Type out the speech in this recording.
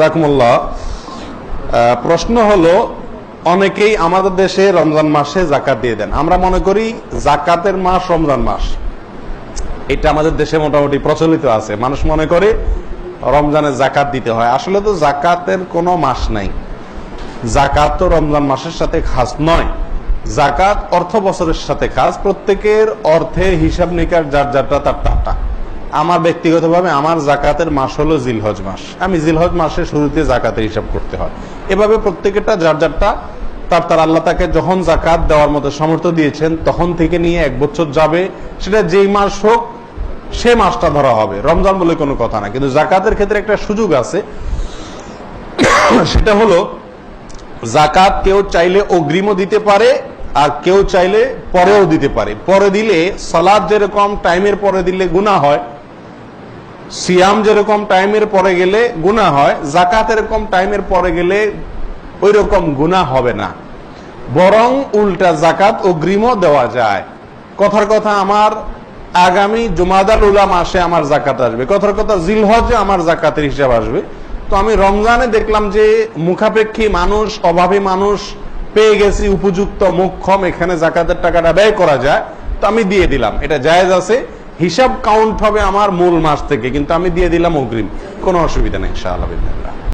জাযাকুমুল্লাহ। প্রশ্ন হলো, অনেকেই আমাদের দেশে রমজান মাসে যাকাত দিয়ে দেন। আমরা মনে করি যাকাতের মাস রমজান মাস, এটা আমাদের দেশে মোটামুটি প্রচলিত আছে। মানুষ মনে করে রমজানে যাকাত দিতে হয়। আসলে তো যাকাতের কোনো মাস নাই। যাকাত তো রমজান মাসের সাথে খাস নয়। যাকাত অর্থ বছরের সাথে খাস। প্রত্যেকের অর্থের হিসাব নিকাশ যার যারটা তার টাটা। আমার ব্যক্তিগতভাবে আমার যাকাতের মাস হলো জিলহজ মাস। আমি জিলহজ মাসের শুরুতে যাকাতের হিসাব করতে হয়। এভাবে প্রত্যেকেরটা যার যারটা তার আল্লাহ তাকে যখন যাকাত দেওয়ার মতো সামর্থ্য দিয়েছেন তখন থেকে নিয়ে 1 বছর যাবে, সেটা যেই মাস হোক সে মাসটা ধরা হবে। রমজান বলে কোনো কথা না। কিন্তু যাকাতের ক্ষেত্রে একটা সুযোগ আছে, সেটা হলো যাকাত কেউ চাইলে অগ্রিমও দিতে পারে আর কেউ চাইলে পরেও দিতে পারে। পরে দিলে সালাত যেরকম টাইমের পরে দিলে গুনাহ হয়, সিয়াম যেরকম টাইমের পরে গেলে গুনাহ হয়, যাকাত এরকম টাইমের পরে গেলে ওই রকম গুনাহ হবে না। বরং উল্টা যাকাত অগ্রিমও দেওয়া যায়। কথার কথা আমার আগামী জুমাদাল উলা মাসে আমার যাকাত আসবে, কথার কথা জিলহজে আমার যাকাতের হিসাব আসবে। তো আমি রমজানে দেখলাম যে মুখাপেক্ষী মানুষ, অভাবী মানুষ পেয়ে গেছি উপযুক্ত মোক্ষম, এখানে যাকাতের টাকাটা ব্যয় করা যায়, তো আমি দিয়ে দিলাম। এটা জায়েজ আছে। হিসাব কাউন্ট হবে আমার মূল মাস থেকে, কিন্তু আমি দিয়ে দিলাম অগ্রিম, কোনো অসুবিধা নেই ইনশাআল্লাহ।